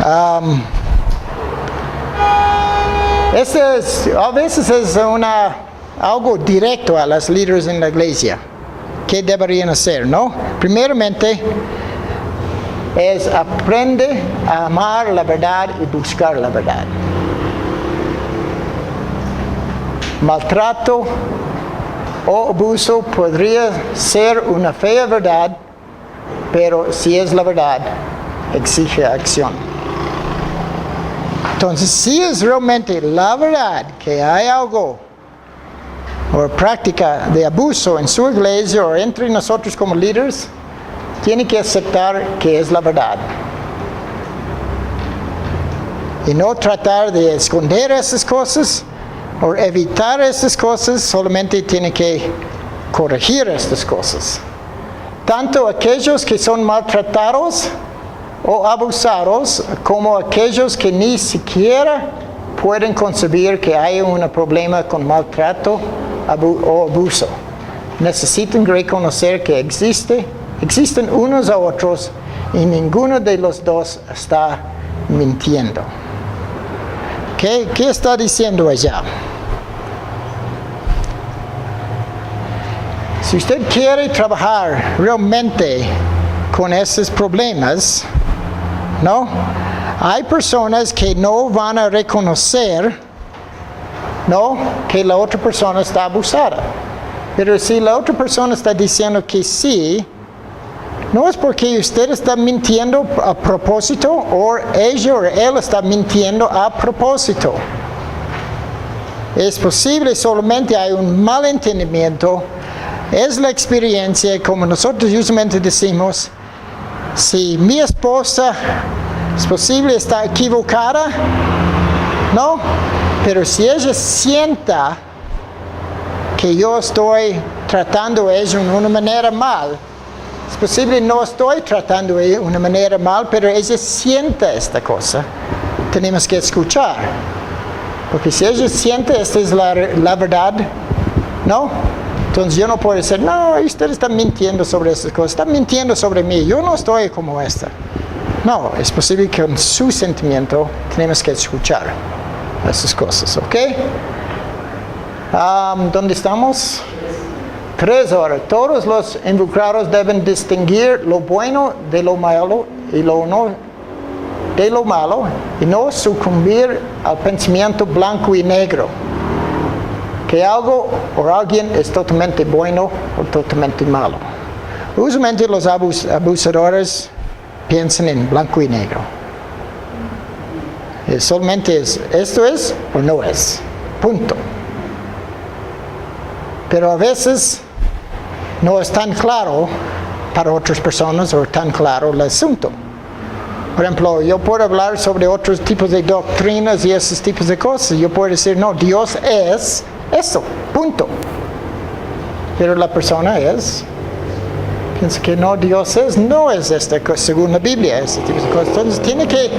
A veces es algo directo a los líderes en la iglesia. ¿Qué deberían hacer? ¿No? Primeramente, es aprende a amar la verdad y buscar la verdad. Maltrato o abuso podría ser una fea verdad, pero si es la verdad, exige acción. Entonces, si es realmente la verdad que hay algo o práctica de abuso en su iglesia o entre nosotros como líderes, tiene que aceptar que es la verdad. Y no tratar de esconder esas cosas o evitar esas cosas, solamente tiene que corregir estas cosas. Tanto aquellos que son maltratados o abusados, como aquellos que ni siquiera pueden concebir que hay un problema con maltrato o abuso. Necesitan reconocer que existen unos a otros y ninguno de los dos está mintiendo. ¿Qué está diciendo allá? Si usted quiere trabajar realmente con esos problemas, ¿no? Hay personas que no van a reconocer, ¿no?, que la otra persona está abusada. Pero si la otra persona está diciendo que sí, no es porque usted está mintiendo a propósito o ella o él está mintiendo a propósito. Es posible, solamente hay un malentendimiento. Es la experiencia, como nosotros usualmente decimos, si mi esposa es posible está equivocada, ¿no? Pero si ella sienta que yo estoy tratando a ella de una manera mal, es posible no estoy tratando de una manera mal, pero ella siente esta cosa. Tenemos que escuchar. Porque si ellos sienten esta es la verdad, ¿no? Entonces yo no puedo decir, no, ustedes están mintiendo sobre estas cosas, están mintiendo sobre mí, yo no estoy como esta. No, es posible que con su sentimiento tenemos que escuchar esas cosas, ¿ok? ¿Dónde estamos? 3 horas. Todos los involucrados deben distinguir lo bueno de lo malo y lo no de lo malo y no sucumbir al pensamiento blanco y negro, que algo o alguien es totalmente bueno o totalmente malo. Usualmente los abusadores piensan en blanco y negro. Solamente es, esto es o no es. Punto. Pero a veces no es tan claro para otras personas o tan claro el asunto. Por ejemplo, yo puedo hablar sobre otros tipos de doctrinas y esos tipos de cosas. Yo puedo decir, no, Dios es eso, punto. Pero la persona piensa que no, Dios no es esta cosa, según la Biblia, ese tipo de cosas. Entonces tiene que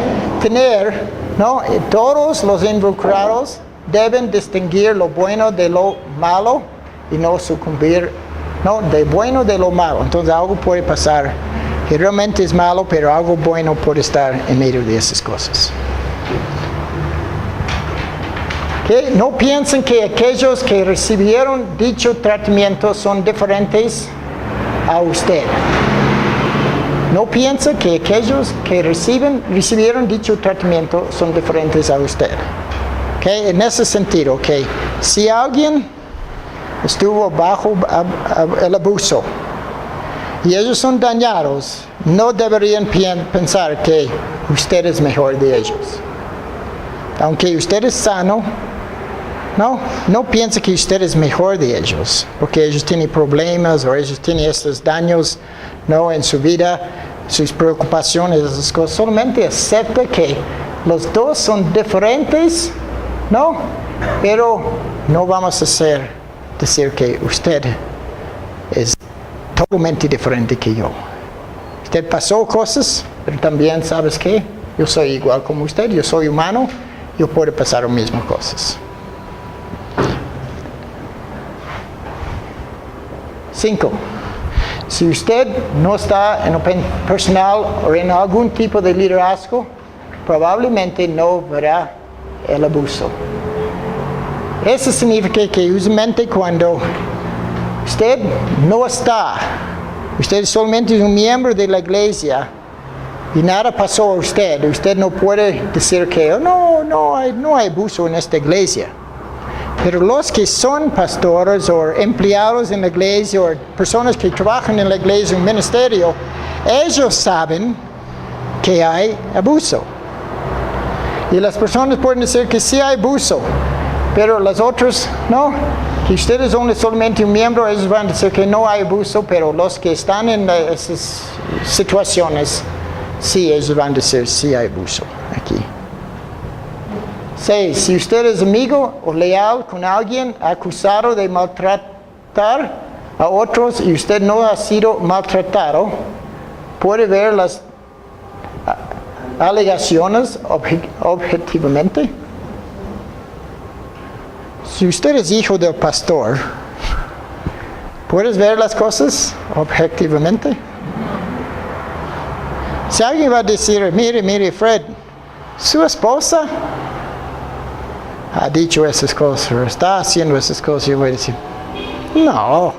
tener, ¿no? Todos los involucrados deben distinguir lo bueno de lo malo y no sucumbir, no, de bueno de lo malo. Entonces algo puede pasar que realmente es malo, pero algo bueno puede estar en medio de esas cosas. ¿Okay? No piensen que aquellos que recibieron dicho tratamiento son diferentes a usted. No piensen que aquellos que recibieron dicho tratamiento son diferentes a usted. ¿Okay? En ese sentido, okay, si alguien estuvo bajo el abuso y ellos son dañados, no deberían pensar que usted es mejor de ellos. Aunque usted es sano, no piense que usted es mejor de ellos, porque ellos tienen problemas o ellos tienen estos daños, ¿no? En su vida, sus preocupaciones, esas cosas. Solamente acepta que los dos son diferentes, ¿no? Pero no vamos a decir que usted es totalmente diferente que yo. Usted pasó cosas, pero también, ¿sabes qué? Yo soy igual como usted, yo soy humano, yo puedo pasar las mismas cosas. 5. Si usted no está en el personal o en algún tipo de liderazgo, probablemente no verá el abuso. Eso significa que usualmente cuando usted no está, usted solamente es un miembro de la iglesia y nada pasó a usted, usted no puede decir que no hay abuso en esta iglesia. Pero los que son pastores o empleados en la iglesia o personas que trabajan en la iglesia, en el ministerio, ellos saben que hay abuso. Y las personas pueden decir que sí hay abuso, pero las otras no. Que ustedes son solamente un miembro, ellos van a decir que no hay abuso, pero los que están en esas situaciones, sí, ellos van a decir sí hay abuso aquí. 6. Si usted es amigo o leal con alguien acusado de maltratar a otros y usted no ha sido maltratado, puede ver las alegaciones objetivamente. Si usted es hijo del pastor, ¿puedes ver las cosas objetivamente? Si alguien va a decir, mire Fred, su esposa ha dicho esas cosas, o está haciendo esas cosas, yo voy a decir, no.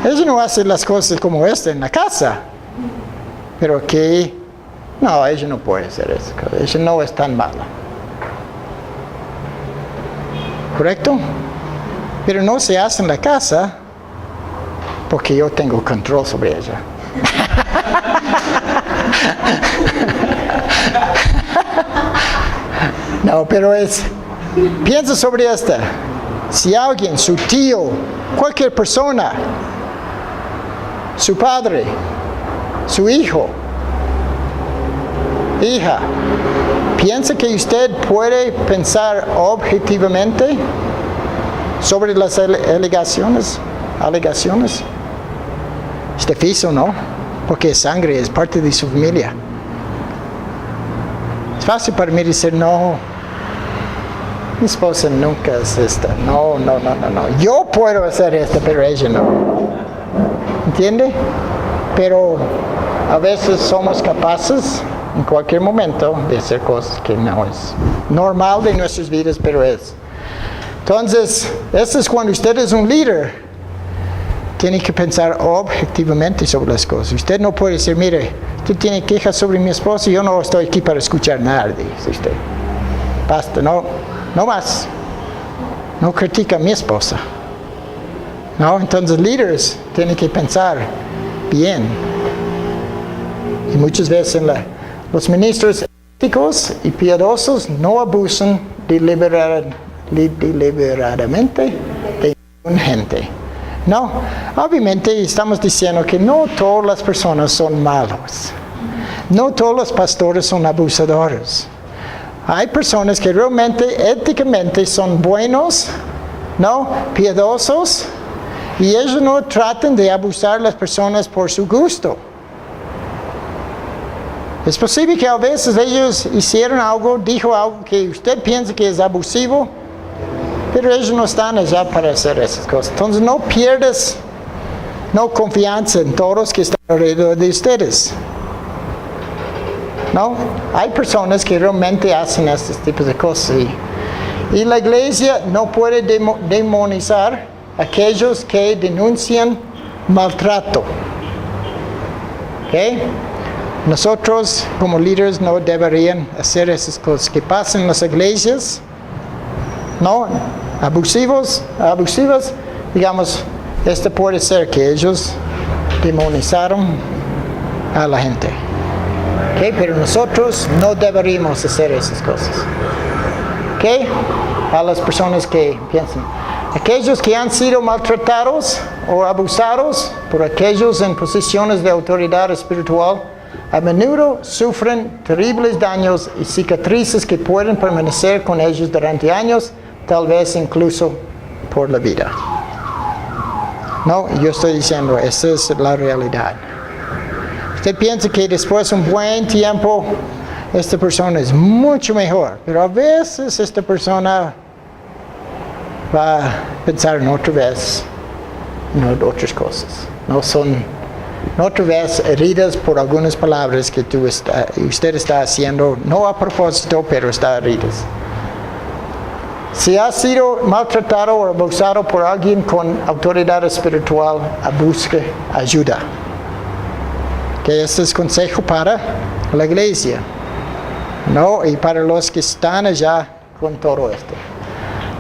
Ella no hace las cosas como esta en la casa. Pero aquí, no, ella no puede hacer eso. Ella no es tan mala. ¿Correcto? Pero no se hace en la casa porque yo tengo control sobre ella. No, pero piensa sobre esta. Si alguien, su tío, cualquier persona, su padre, su hijo, hija, piensa que usted puede pensar objetivamente sobre las alegaciones. Es difícil, ¿no? Porque sangre es parte de su familia. Es fácil para mí decir, no, mi esposa nunca es esta. No. Yo puedo hacer esto, pero ella no. ¿Entiende? Pero a veces somos capaces en cualquier momento de hacer cosas que no es normal de nuestras vidas, pero es. Entonces, eso es cuando usted es un líder. Tiene que pensar objetivamente sobre las cosas. Usted no puede decir, mire, usted tiene quejas sobre mi esposa y yo no estoy aquí para escuchar nada, dice usted. Basta, no más. No critica a mi esposa. No, entonces líderes tienen que pensar bien. Y muchas veces los ministros éticos y piadosos no abusan deliberadamente de ninguna gente. No, obviamente estamos diciendo que no todas las personas son malos. No todos los pastores son abusadores. Hay personas que realmente, éticamente, son buenos, ¿no? Piadosos, y ellos no tratan de abusar a las personas por su gusto. Es posible que a veces ellos hicieron algo, dijo algo que usted piensa que es abusivo, pero ellos no están allá para hacer esas cosas. Entonces no pierdas confianza en todos que están alrededor de ustedes. ¿No? Hay personas que realmente hacen estos tipos de cosas. Y la iglesia no puede demonizar a aquellos que denuncian maltrato. ¿Okay? Nosotros como líderes no deberían hacer esas cosas que pasan en las iglesias. ¿No? Abusivas, digamos, puede ser que ellos demonizaron a la gente. ¿Okay? Pero nosotros no deberíamos hacer esas cosas. ¿Okay? A las personas que piensan. Aquellos que han sido maltratados o abusados por aquellos en posiciones de autoridad espiritual, a menudo sufren terribles daños y cicatrices que pueden permanecer con ellos durante años, tal vez incluso por la vida. No, yo estoy diciendo, esa es la realidad. Usted piensa que después de un buen tiempo, esta persona es mucho mejor, pero a veces esta persona va a pensar en otra vez, en otras cosas. Otra vez heridas por algunas palabras que usted está haciendo, no a propósito, pero está heridas. Si ha sido maltratado o abusado por alguien con autoridad espiritual, busque ayuda. Que este es consejo para la iglesia, ¿no? Y para los que están allá con todo esto.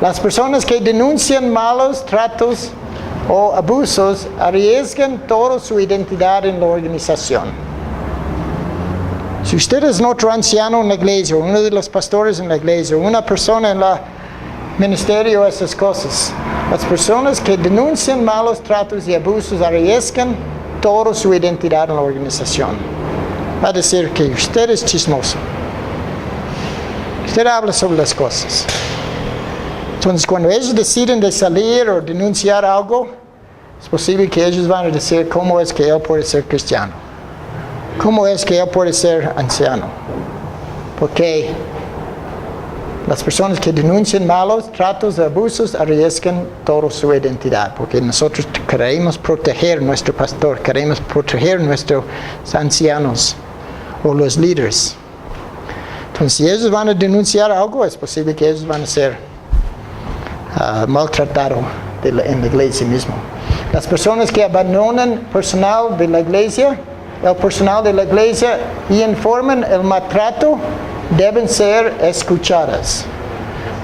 Las personas que denuncian malos tratos o abusos arriesgan toda su identidad en la organización. Si usted es otro anciano en la iglesia, uno de los pastores en la iglesia, una persona en la ministerio, esas cosas, las personas que denuncian malos tratos y abusos arriesgan toda su identidad en la organización. Va a decir que usted es chismoso. Usted habla sobre las cosas. Entonces, cuando ellos deciden de salir o denunciar algo, es posible que ellos van a decir cómo es que él puede ser cristiano. Cómo es que él puede ser anciano. Porque las personas que denuncian malos tratos o abusos arriesgan toda su identidad. Porque nosotros queremos proteger a nuestro pastor, queremos proteger a nuestros ancianos o los líderes. Entonces, si ellos van a denunciar algo, es posible que ellos van a ser maltratados en la iglesia misma. Las personas que abandonan personal de la iglesia, el personal de la iglesia y informan el maltrato, deben ser escuchadas.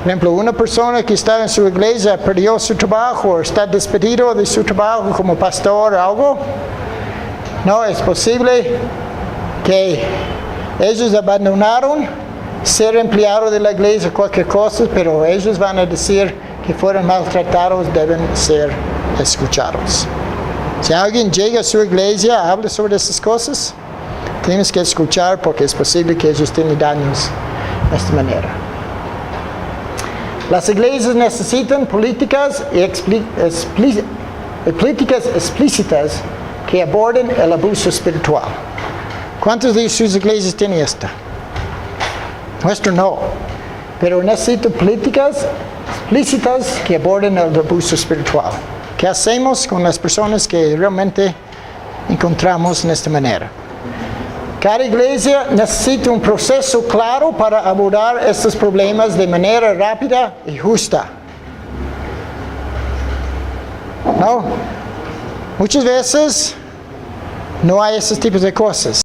Por ejemplo, una persona que está en su iglesia perdió su trabajo o está despedido de su trabajo como pastor o algo. No, es posible que ellos abandonaron ser empleado de la iglesia, cualquier cosa, pero ellos van a decir que fueron maltratados, deben ser escuchados. Si alguien llega a su iglesia, habla sobre esas cosas, tenemos que escuchar porque es posible que ellos tengan daños de esta manera. Las iglesias necesitan políticas explícitas que aborden el abuso espiritual. ¿Cuántas de sus iglesias tienen esta? Nuestro no. Pero necesito políticas explícitas que aborden el abuso espiritual. ¿Qué hacemos con las personas que realmente encontramos en esta manera? Cada iglesia necesita un proceso claro para abordar estos problemas de manera rápida y justa. ¿No? Muchas veces no hay esos tipos de cosas.